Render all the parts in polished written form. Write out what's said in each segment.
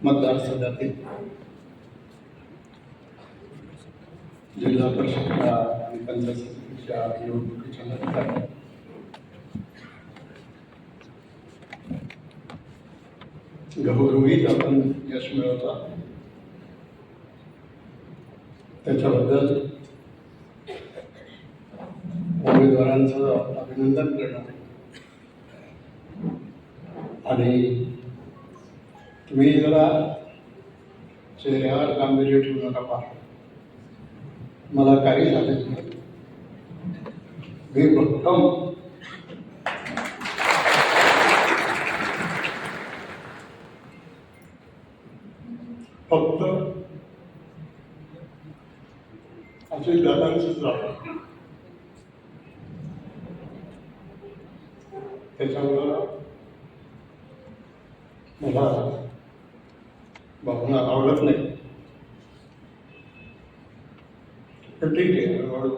मतदारसंघातील जिल्हा परिषदेच्या आणि पंचायत समितीच्या निवडणुकीच्या नंतर घवघवीत आपण यश मिळवता, त्याच्याबद्दल उमेदवारांचं अभिनंदन करणं आणि तुम्ही जरा चेहऱ्यावर गांभीर्य ठेवू नका. पहा, मला काही झालं नाही, मी भक्कम फक्त अजित दादांचंच जातं. त्याच्यामुळं मला भावना आवडत नाही, पण ठीक आहे, हळूहळू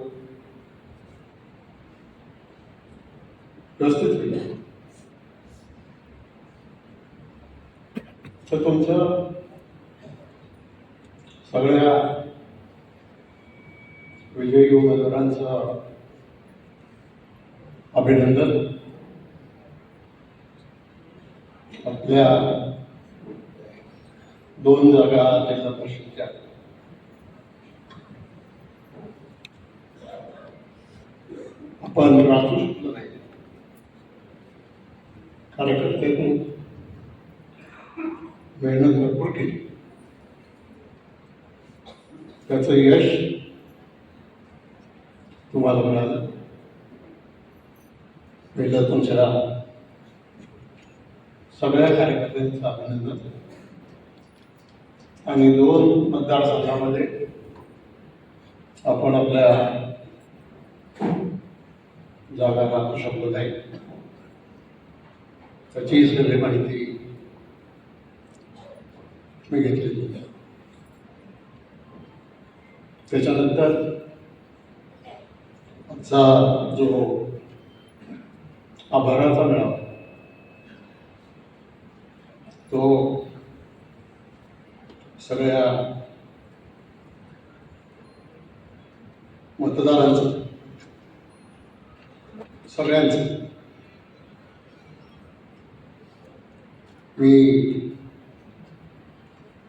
व्यवस्थित होईल. तर तुमचं सगळ्या विजयी उमेदवारांचं अभिनंदन. आपल्या 2 जागा जिल्हा परिषदच्या आपण राखू शकलो नाही. कार्यकर्त्यांनी मेहनत भरपूर केली, त्याचं यश तुम्हाला मिळालं. पहिलं तुमच्या सगळ्या कार्यकर्त्यांचं अभिनंदन. आणि 2 मतदारसंघामध्ये आपण आपल्या जागा राखू शकलो नाही, त्याची सगळी माहिती मी घेतलेली. त्याच्यानंतर आमचा जो आभाराचा मेळावा तो सगळ्या मतदारांचं, सगळ्यांचं मी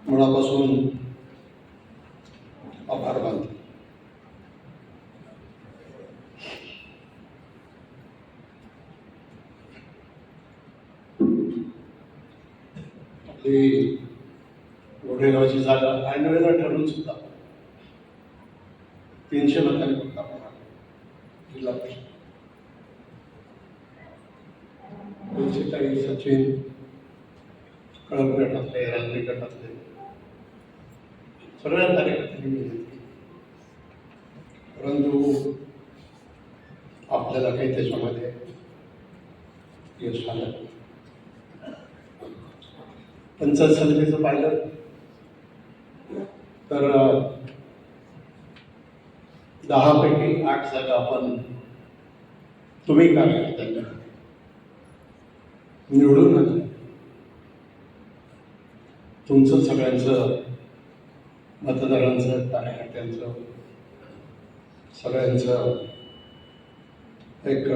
मनापासून आभार मानतो. आपली गोडेगावची जागा ऐनवेळेला ठरवून सुद्धा 300 मतांनी फक्त आपण जिल्हा परिषद 240 सचिन कळप गटातले, राजनी गटातले सगळ्या कार्यकर्त्यांनी मिळून, परंतु आपल्याला काही त्याच्यामध्ये यश आलं. पंचायत समितीचं पाहिलं तर 10 पैकी 8 जागा आपण तुम्ही कार्यकर्त्यांना निवडून आणलं. तुमचं सगळ्यांचं, मतदारांचं, कार्यकर्त्यांचं, सगळ्यांचं एक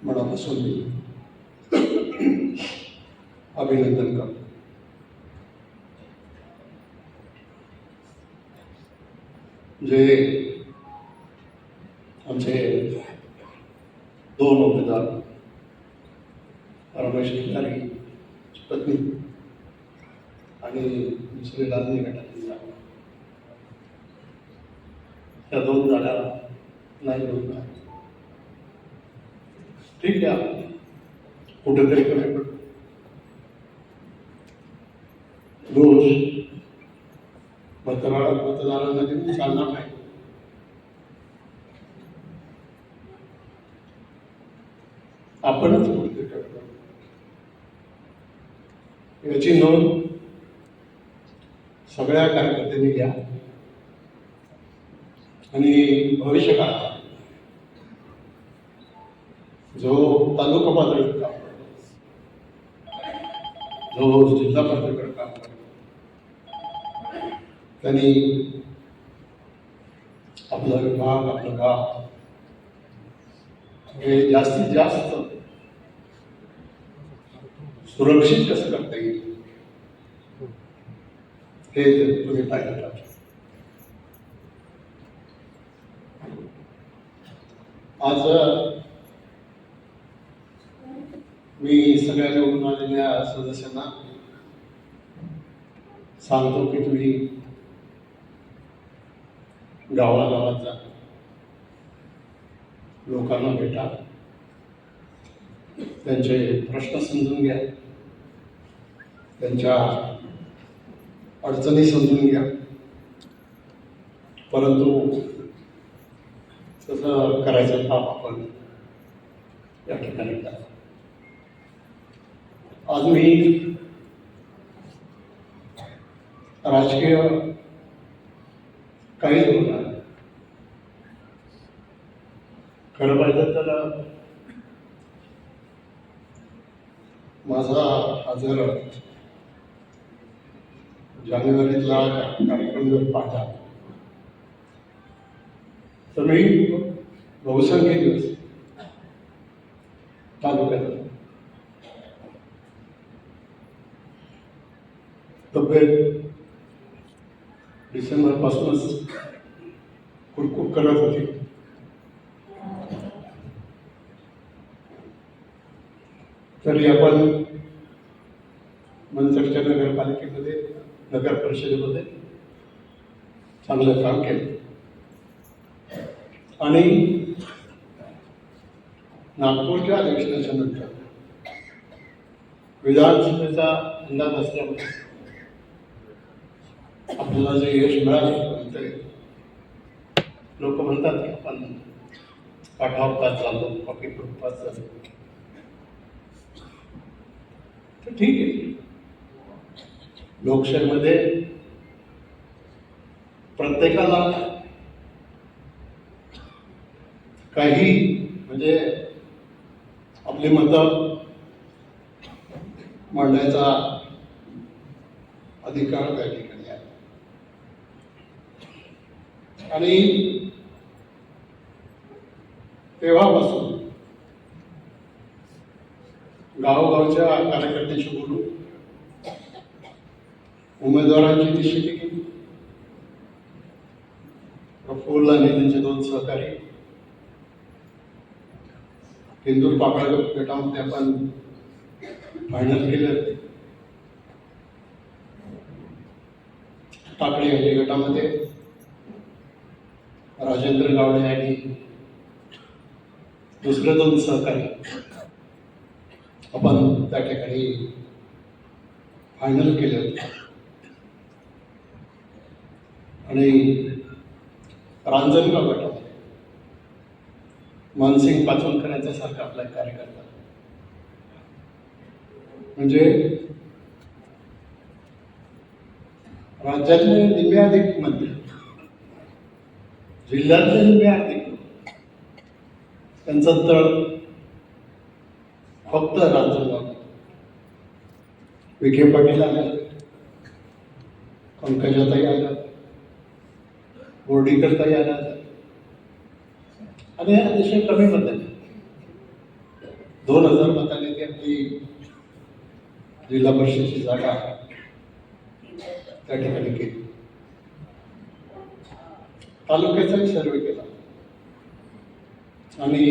मनापासून मी अभिनंदन करतो. जे आमचे 2 उमेदवार रमेश खिलारी पत्नी आणि दुसरे राजनी गटातील जागा, त्या 2 जागा नाही होत. ठीक आहे, कुठेतरी कमी पडतो. दोष मतदारांना देऊन चालणार नाही. आपणच कुठे करतो याची नोंद सगळ्या कार्यकर्त्यांनी घ्या आणि भविष्य काळात जो तालुका पातळीवर जो जिल्हा पातळीवर काम करतो त्यांनी आपला विभाग, आपलं गाव हे जास्तीत जास्त सुरक्षित कसं करता येईल हे तुम्ही पाहिलं पाहिजे. आज मी सगळ्या निवडून आलेल्या सदस्यांना सांगतो की तुम्ही गावागावात जा, लोकांना भेटा, त्यांचे प्रश्न समजून घ्या, त्यांच्या अडचणी समजून घ्या. परंतु तसं करायचं काम आपण या ठिकाणी करा. आज मी राजकीय काहीच बोलणार नाही. खरं पाहिजे तर माझा हा जर जानेवारीतला कार्यक्रम जर पाहिला तर मी बहुसंख्य दिवस तालुक्यात तब्येत डिसेंबरपासूनच कुडकुड करत होती. तरी आपण मनसरच्या नगरपालिकेमध्ये, नगर परिषदेमध्ये चांगलं काम केलं आणि नागपूरच्या अधिवेशनाच्या नंतर विधानसभेचा अंदाज असल्यामुळे आपल्याला जे यश मिळालं ते लोक म्हणतात की आपण पाठावपात झालो, कॉपी प्रूफपात झालो. तर ठीक आहे, लोकशाहीमध्ये प्रत्येकाला काही म्हणजे आपली मतं मांडायचा अधिकार त्या ठिकाणी आहे. आणि तेव्हापासून गावोगावच्या कार्यकर्त्यांशी बोलून उमेदवारांची निश्चिती केली. प्रफुल्ल आणि त्यांचे 2 सहकारी इंदूर पाकळ गटामध्ये आपण फायनल केलं. टाकळी हल्ली गटामध्ये राजेंद्र गावडे आणि दुसरे 2 सहकारी आपण त्या ठिकाणी फायनल केले. आणि रांजणगाव गटामध्ये मानसिंग पाचवणकर यांच्यासारखा आपला एक कार्यकर्ता, म्हणजे राज्यातले निम्म्याधिक मंत्री, जिल्ह्यातले निम्म्याधिक त्यांचं तळ फक्त रांजणगाव. विखे पाटील आल्या, पंकजाताई आल्या, बोर्डीकरताई आल्या आणि अतिशय कमी मतांनी 2000 मतांनी ती आपली जिल्हा परिषदेची जागा त्या ठिकाणी केली. तालुक्याचाही सर्वे केला आणि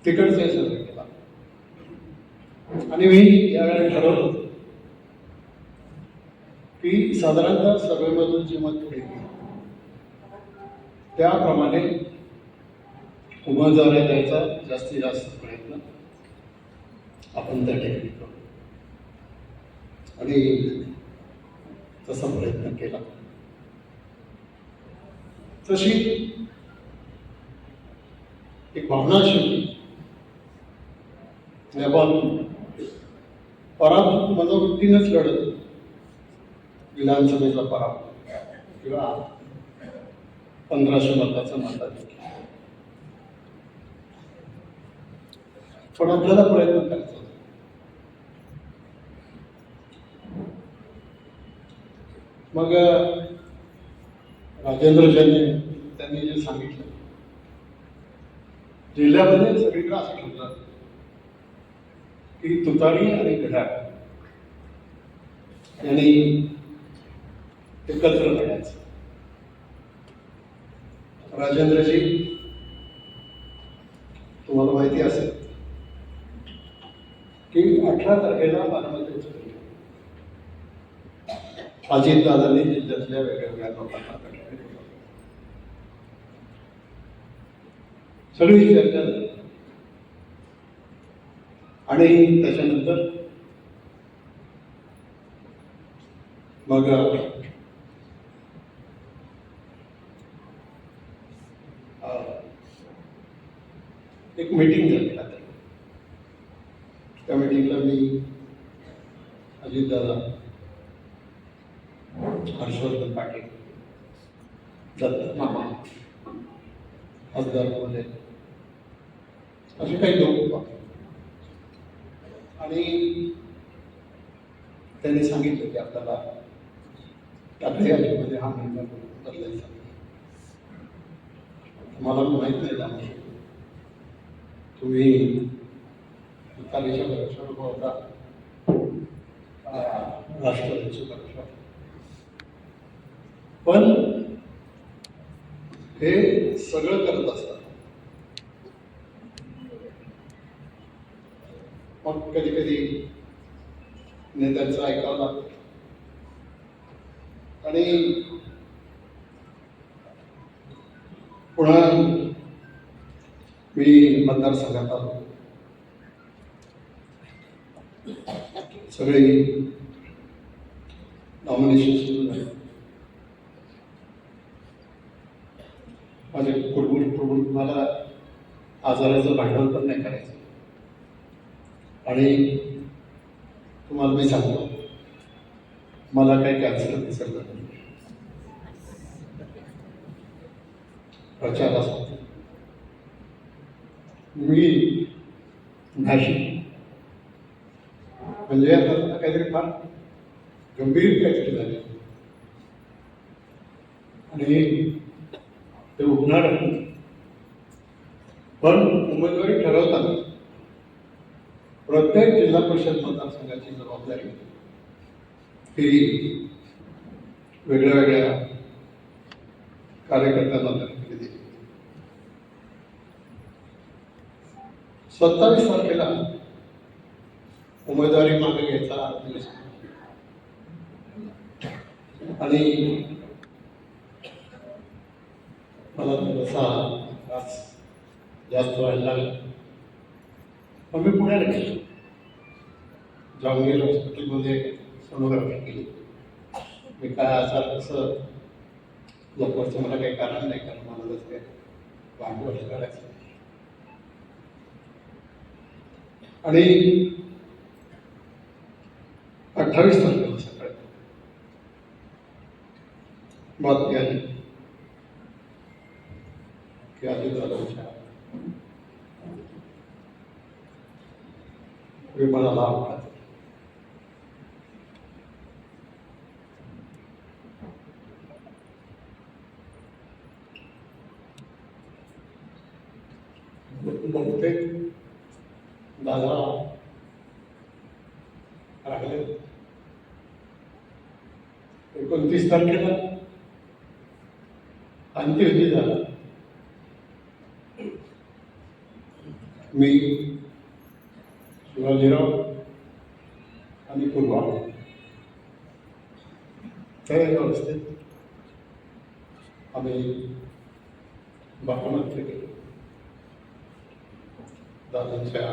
तिकडचाही सर्वे केला. आणि मी यावेळी ठरवलं होतं की साधारणतः सर्वेमधून जी मत पुढे गेली त्याप्रमाणे उमेदवारी द्यायचा जास्तीत जास्त प्रयत्न आपण त्या ठिकाणी करू. आणि तसा प्रयत्न केला. तशी एक भावना शिकली. आपण पराभूत मनोवृत्तीनंच लढत विधानसभेचा पराभव किंवा 1500 मताचं मताधिक्य. पण आपल्याला प्रयत्न करायचा. मग राजेंद्र जैन त्यांनी जे सांगितलं, जिल्ह्यामध्ये सगळीकडे असं ठरलं की तुतारी आणि घड्याळ यांनी एकत्र लढायचं. राजेंद्रजी, तुम्हाला माहिती असेल की 18 तारखेला बारामतीचं अजितदादांनी जिल्ह्यातल्या वेगवेगळ्या लोकांना भेटले, सगळी चर्चा झाली आणि त्याच्यानंतर मग एक मीटिंग झाली. त्या मीटिंगला मी, अजितदादा, हर्षवर्धन पाटील, दत्त मामा, खासदार महोदय असे काही लोक होते आणि त्यांनी सांगितलं की आपल्याला टाकळी यादीमध्ये हा महिना बदलायचा. मला माहीत नाही त्यामुळे तुम्ही तुतारीच्या भरोशावर होता, राष्ट्रवादीच्या भरोशावर, पण हे सगळं करत असतात मग कधी कधी नेत्यांचं ऐकावं लागतं आणि पुन्हा मी मतदारसंघात आलो. सगळे नॉमिनेशन सुरू झाले. माझे कुडबुड मला आजाराचं भांडवल पण नाही करायचं आणि तुम्हाला मी सांगतो, मला काही कॅन्सर दिसत नाही. प्रचार असतो मी नाशिक म्हणजे आता काहीतरी फार गंभीर काहीतरी झाले आणि ते उठणार. पण उमेदवारी ठरवताना प्रत्येक जिल्हा परिषद मतदारसंघाची जबाबदारी ही वेगळ्या वेगळ्या कार्यकर्त्यांना दिली. 27 तारखेला उमेदवारी मागे घ्यायचा दिवस आणि मला थोडासा त्रास जास्त व्हायला लागला. मग मी पुण्याला गेलो. जहांगीर हॉस्पिटलमध्ये सोनोग्राफी केली. मी काय आजार कसं लवकरचं मला काही कारण नाही, कारण मला जसं काय भांडवल करायचं आणि 28 तारखेला सकाळी बातमी आली की अजितदादांच्या विमानाला अपघात. बहुतेक दादा राहिले. 29 तारखेला अंत्यविधी झाला. मी, शिवाजीराव आणि पूर्वा त्या अवस्थेत आम्ही बारामतीला गेलो. दादांच्या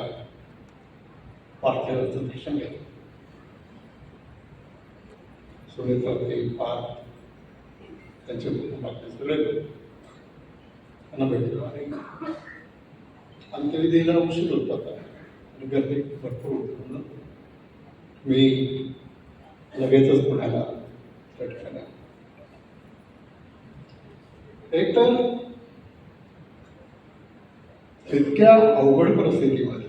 पार्थिवाचं दर्शन घेतलं. सुनीतावरती पार त्यांचे कुटुंबातले सगळे लोक त्यांना भेटलो आणि अंत्यविधीला उशीर होत होता आणि गर्दी भरपूर होती म्हणून मी लगेचच पुण्याला त्या ठिकाणी. एक तर इतक्या अवघड परिस्थितीमध्ये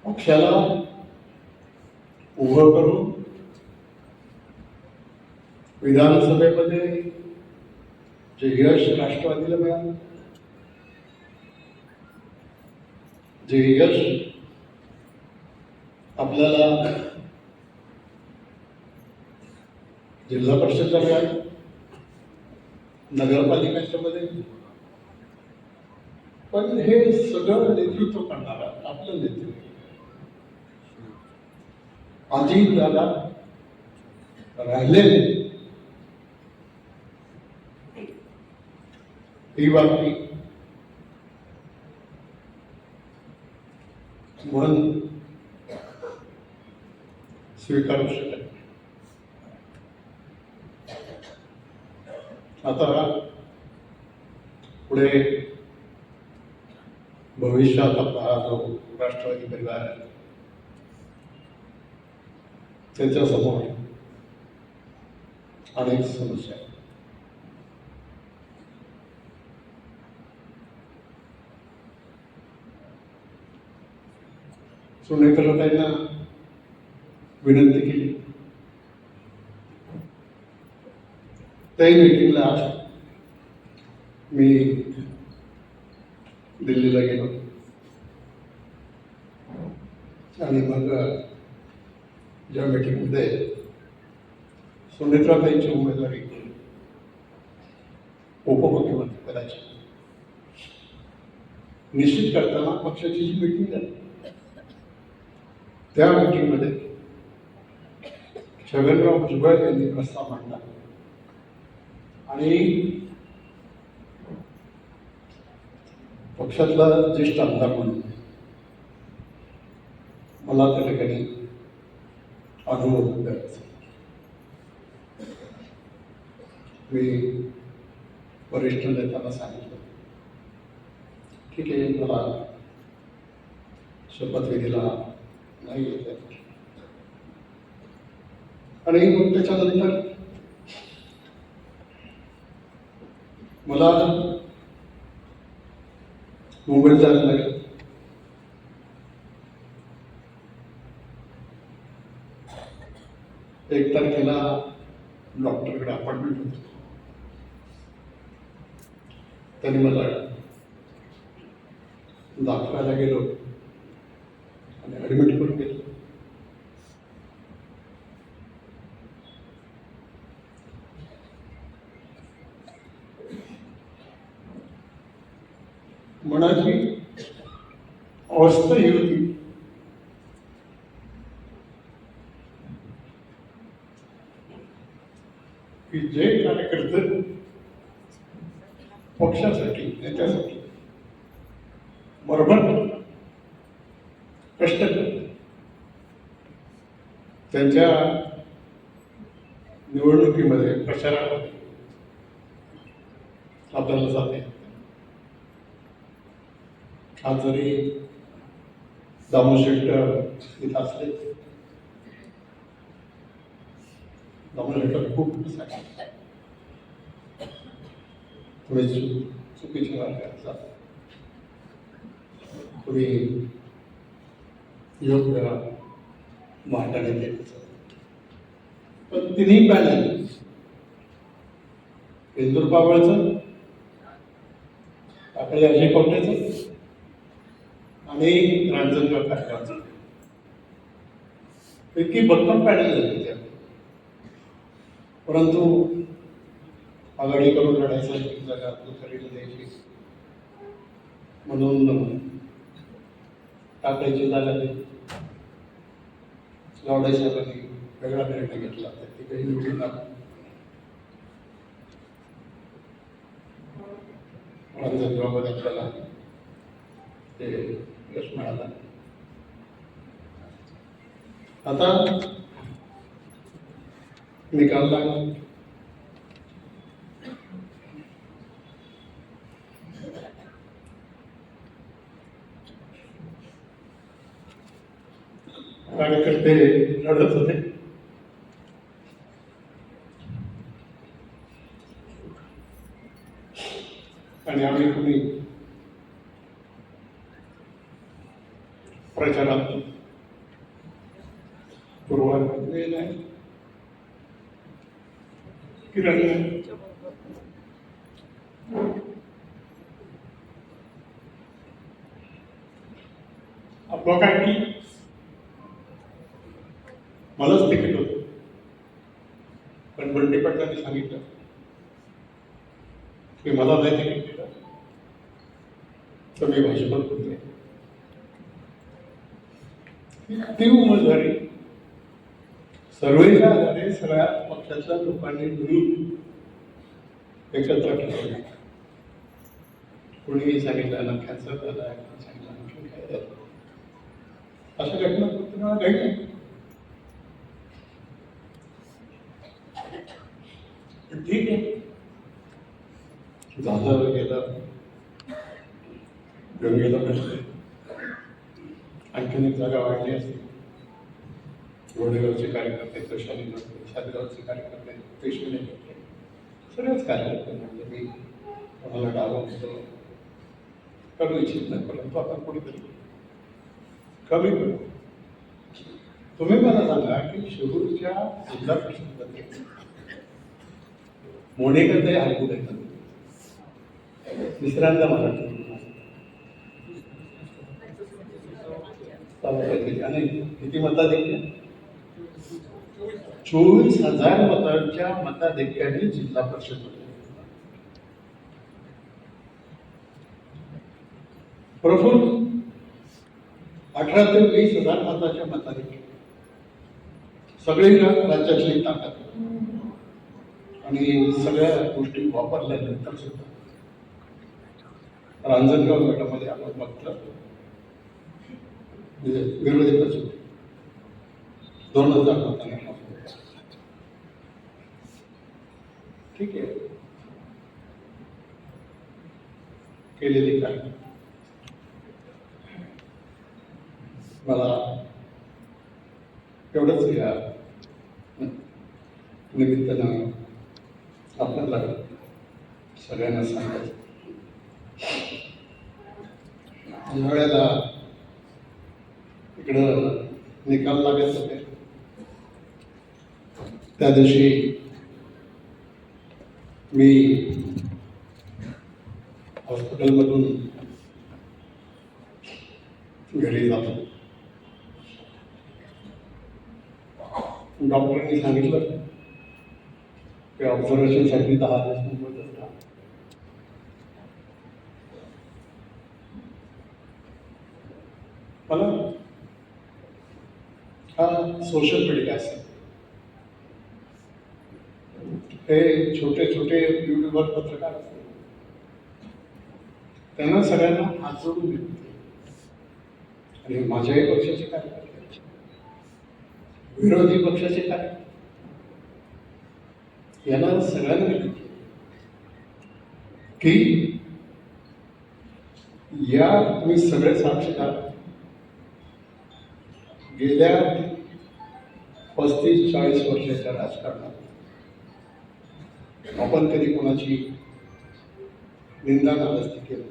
पक्षाला उभं करून विधानसभेमध्ये जे यश राष्ट्रवादीला मिळालं, जे यश आपल्याला जिल्हा परिषदला मिळालं, नगरपालिकांच्या मध्ये, पण हे सगळं नेतृत्व करणारा आपलं नेतृत्व अजित दादा राहिलेले, ही बातमी म्हणून स्वीकारू शकत. आता पुढे भविष्यात आपला जो राष्ट्रवादी परिवार आहे त्याच्या समोर अनेक समस्या आहेत. सुनेत्रताईंना विनंती केली, त्याही मीटिंगला मी दिल्लीला गेलो आणि मग ज्या मीटिंगमध्ये सुनेत्राताईंची उमेदवारी उपमुख्यमंत्री पदाची निश्चित करताना पक्षाची जी मीटिंग झाली त्या मीटिंगमध्ये छगनराव भुजबळ यांनी प्रस्ताव मांडला आणि पक्षातला ज्येष्ठ आमदार म्हणून मला त्या ठिकाणी अनुमोदन द्यायचं. मी वरिष्ठ नेत्यांना सांगितलं, ठीक आहे, मला शपथविधीला नाही येत आहे. आणि मग त्याच्यानंतर मला मुंबईत जायला लागेल. एक तारखेला डॉक्टरकडे अपॉइंटमेंट होती. त्यांनी मला दाखवायला गेलो आणि ऍडमिट करून गेलो. मनाची अवस्था ही होती की जे कार्यकर्ते पक्षासाठी नेत्यासाठी बरोबर कष्ट करतात त्यांच्या निवडणुकीमध्ये प्रचारामध्ये आपल्याला जाते. आज जरी दामोशेठ इथं असले, दामोशेठ खूप थोडे चुकीचे मार्ग, कोणी योग्य मार्गाने द्यायचं. पण तिन्ही पॅनल इंदूर पावळचं, आपल्या अजय कवटेचं आणि रांजणगाव कारखान्याचं इतकी भक्कम पॅनल झाली त्या. परंतु आघाडी करून लढायचं, एक जागा तुतारीला द्यायची म्हणून टाकायची जागा दिली. गावडे साहेबांनी वेगळा निर्णय घेतला, ती काही निवडून रांजणगावमध्ये आपल्याला ते यश मिळालं. आता निकाल लागला. कार्यकर्ते लढत होते. आणि आम्ही कुणी प्रचारात पूर्वात नाही. किरण आपलं काय की मलाच तिकीट होतं, पण बंटी पाटलांनी सांगितलं की मला नाही तिकीट दिलं तर मी भाजपत होते. ती उमेदवारी सर्वेच्या आधारे सगळ्या पक्षाच्या लोकांनी मिळून एकत्र ठरवली. कोणी सांगितलं ना कॅन्सर झाला आहे, कोणी सांगितलं आणखी काय झालं, अशा घटना तुम्हाला घडल्या. ठीक आहे, झालं गेलं, गंगेला भेटले, आणखीन एक जागा वाढली असते. घोडेगावचे कार्यकर्ते, तशाली भेटले, शादगावचे कार्यकर्ते, पेशवेने भेटले, सगळेच कार्यकर्ते म्हणजे मी कोणाला डावतो करू इच्छित नाही, परंतु आपण कुठेतरी कमी करू. तुम्ही मला सांगा की शिरूरच्या जिल्हा परिषदेमध्ये मोडेकर ते ऐकू देतात, तिसऱ्यांदा मराठी आणि किती मताधिक्य? 24,000 मतांच्या मताधिक्याने जिल्हा परिषद होते. प्रफुल्ल 18 ते 20,000 मताच्या मताधिक्य, सगळी राज्यातली ताकद आणि सगळ्या गोष्टी वापरल्यानंतर सुद्धा रांजणगाव गटामध्ये आपण फक्त विरोधकच होते. 2,000 मतांनी. ठीक आहे, केलेली काय मला एवढंच या निमित्तानं आपल्याला सगळ्यांना सांगायचं. ज्या वेळेला इकडं निकाल लागत होते त्या दिवशी मी हॉस्पिटलमधून घरी जातो. डॉक्टरांनी सांगितलं की ऑब्झर्वेशनसाठी 10 दिवस मुंबईत राहा. मला हा सोशल मीडिया असेल, हे छोटे छोटे युट्यूबर पत्रकार असतील, त्यांना सगळ्यांना हात जोडून देते. आणि माझ्याही पक्षाचे कार्यकर्ते, विरोधी पक्षाचे कार्यकर्ते, यांना सगळ्यांना विनंती की या तुम्ही सगळे साक्षीदार गेल्या 35-40 वर्षाच्या राजकारणात आपण कधी कोणाची निंदा नाराजगी केली,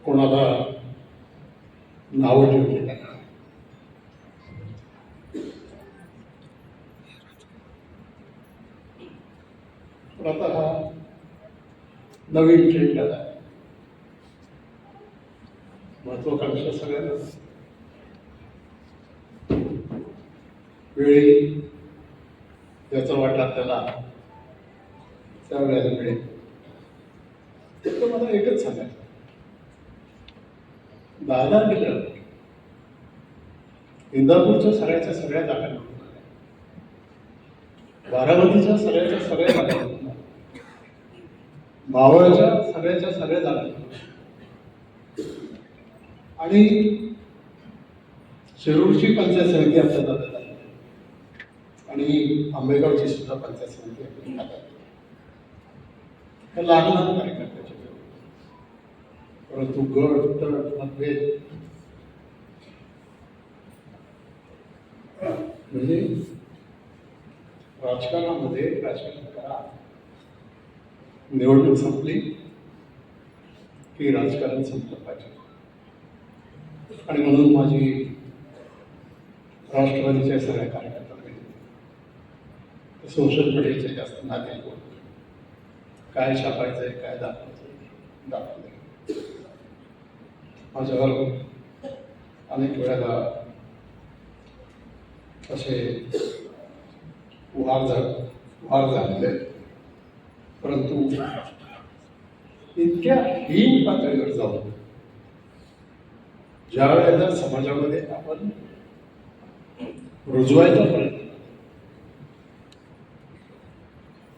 कोणाला नावं ठेवली नाही. पण आता हा नवीन ट्रेंड आला, महत्वाकांक्षा सगळ्यांना वेळी याचा वाटा त्याला त्यावेळेला मिळेल. तर मला एकच सांगायचं, 10 गेलं इंदापूरच्या सगळ्याच्या सगळ्या जागा निवडून आल्या, बारामतीच्या सगळ्याच्या सगळ्या जागा निवडून आल्या, मावळच्या सगळ्याच्या सगळ्या जागा निवडून आणि शिरूरची पंचायत समिती आपल्या ताब्यात आली आणि आंबेगावची सुद्धा पंचायत समिती आपल्या ताब्यात आली. तर लागणार कार्यकर्त्याच्या परंतु गट तट मतभेद म्हणजे राजकारणामध्ये राजकारण करा, निवडणूक संपली की राजकारण संपलं पाहिजे. आणि म्हणून माझी राष्ट्रवादीच्या सगळ्या कार्यकर्त्यांना सोशल मीडियाचे जास्त नाते लोक काय छापायचं आहे, काय दाखवायचं माझ्यावर अनेक वेळेला असे वार झालेले, परंतु इतक्या हीन पातळीवर जाऊन ज्या वेळेला समाजामध्ये आपण रुजवायचा प्रयत्न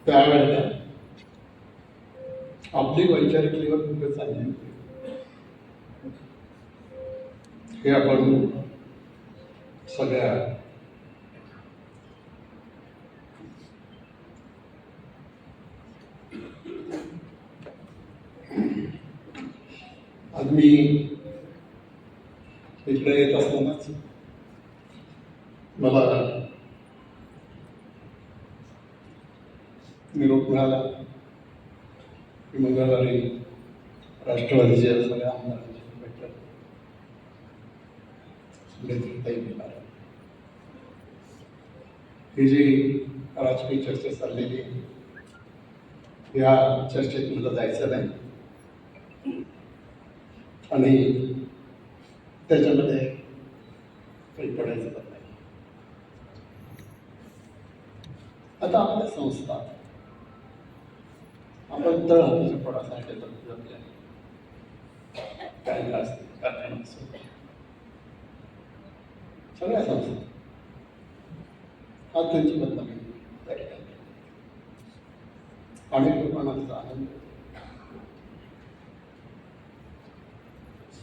त्यावेळेला आपली वैचारिक लेवल कुठे चालली हे आपण सगळ्या आज मी इकडे येत असतानाच मला निरोप मिळाला की मंगळवारी राष्ट्रवादीच्या सगळ्या आमदारांची बैठक ही जी राजकीय चर्चा चाललेली या चर्चेत मला जायचं नाही आणि त्याच्यामध्ये काही पडायचं पण नाही. आता आपल्या संस्था आपण तळहाताच्या पडासाठी जपल्या काही असतील कारखाना असो सगळ्या संस्था आज त्यांची बदनामी त्या ठिकाणी अनेक लोकांचा आनंद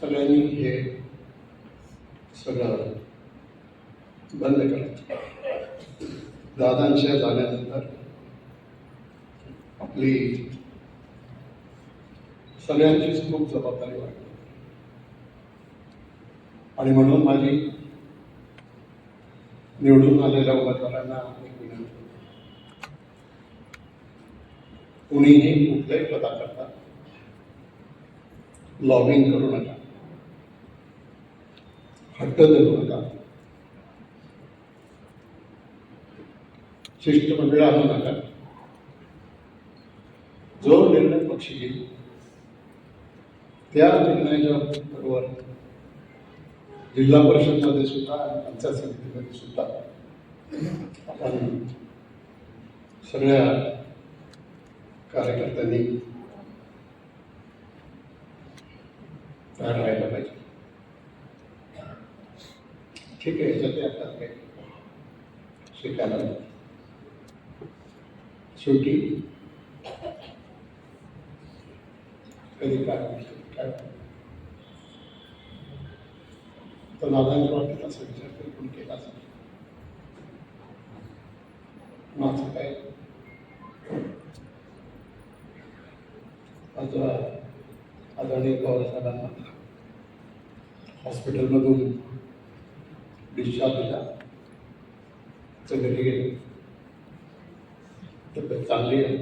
सगळ्यांनी हे सगळं बंद करायचं. दादांच्या झाल्यानंतर आपली सगळ्यांचीच खूप जबाबदारी वाटते आणि म्हणून माझी निवडून आलेल्या उमेदवारांना एक विनंती, कुणीही कुठल्याही पदाकरता लॉबिंग करू नका, हट्ट धरू नका, शिष्टमंडळ आणू नका. जो निर्णय पक्ष घेईल त्या निर्णयाच्या बरोबर जिल्हा परिषदमध्ये सुद्धा आणि पंचायत समितीमध्ये सुद्धा आपण सगळ्या कार्यकर्त्यांनी तयार राहायला पाहिजे. ठीक आहे, याच्यात आपल्याला काही शिकायला शेवटी कधी काय तर दादांच्या बाबतीत असा विचार तरी कोण केला असेल. माझं काय माझा आदरणीय पवारसाहेबांना हॉस्पिटलमधून डिस्चार्ज दिला, घरी गेले, तब्येत चांगली आहे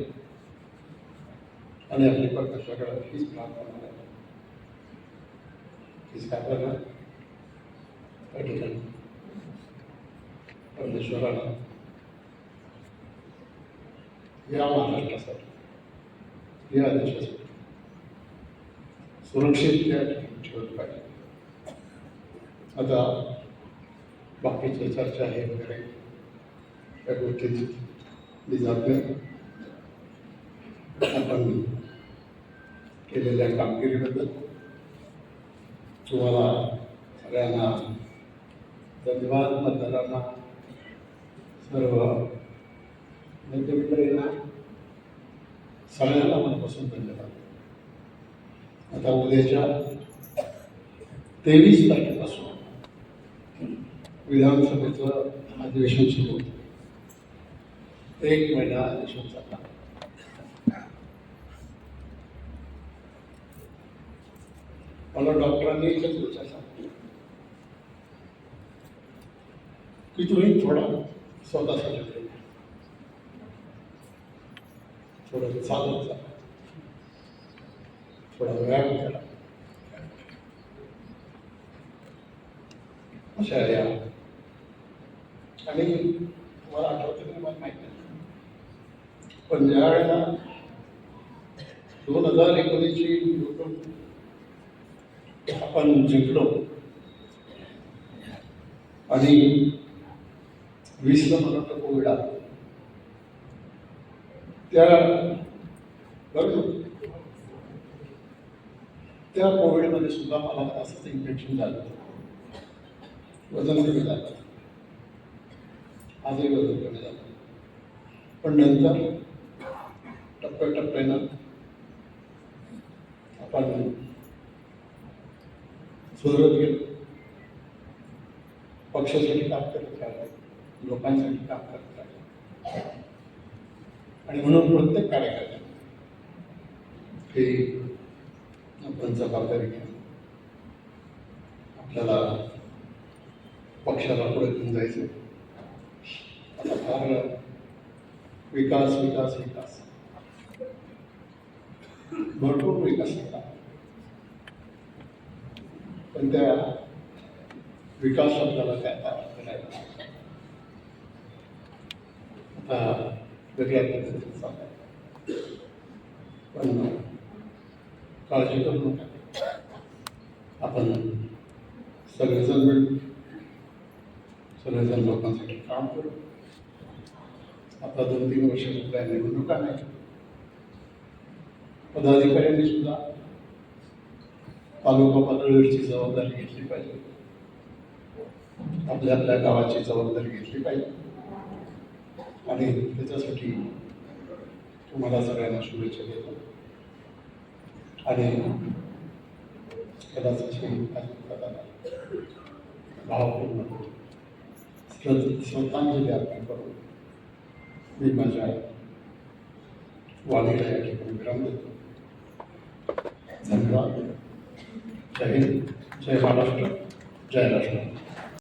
आणि आपली प्रकाशाकडे हीच प्रार्थना आहे, हीच प्रार्थना त्या ठिकाणी परमेश्वराला या महाराष्ट्रासाठी या देशासाठी सुरक्षित त्या ठिकाणी ठेवलं पाहिजे. आता बाकीची चर्चा आहे वगैरे त्या गोष्टीत मी जात नाही. आपण केलेल्या कामगिरीबद्दल तुम्हाला सगळ्यांना धन्यवाद. मतदारांना सर्व नेतेमंडळींना सगळ्यांना मनापासून धन्यवाद. आता उद्याच्या 23 तारखेपासून विधानसभेचं अधिवेशन सुरू होतं. 1 महिना अधिवेशन चालला. मला डॉक्टरांनी एकच विचार सांगितला की तुम्ही थोडा स्वतःसाठी थोडं चालत जा, थोडा व्यायाम करा. अशा या आणि मला आठवतं की मला माहिती नाही पण ज्या वेळेला 2019ची निवडणूक आपण जिंकलो आणि 20ला मला वाटतं कोविड आला, त्या कोविडमध्ये सुद्धा मला असंच इन्फेक्शन झालं, वजन कमी झालं, आजही वजन कमी झालं. पण नंतर टप्प्याटप्प्यानं आपण सुधरत गेलो, पक्षासाठी काम करत राहिलो, लोकांसाठी काम करत राहिलो आणि म्हणून प्रत्येक कार्यकर्त्याने हे आपण जबाबदारी घेऊन आपल्याला पक्षाला पुढे घेऊन जायचं. आता फार विकास विकास विकास भरपूर विकास झाला, पण त्या विकास शब्दाला काय करायला आता वेगळ्या पद्धतीने चाललाय. पण काळजी करू नका, आपण सगळेजण मिळून सगळेजण लोकांसाठी काम करू. आता 2-3 वर्ष सुद्धा निवडणुका नाही, पदाधिकाऱ्यांनी सुद्धा तालुका पातळीवरची जबाबदारी घेतली पाहिजे, आपल्या आपल्या गावाची जबाबदारी घेतली पाहिजे आणि त्याच्यासाठी तुम्हाला सगळ्यांना शुभेच्छा देतो. आणि कदाचित भावपूर्ण श्रद्धांजली अर्पण करून मी माझ्या वाणीला या ठिकाणी विराम देतो. धन्यवाद. जय हिंद, जय महाराष्ट्र, जय राष्ट्र.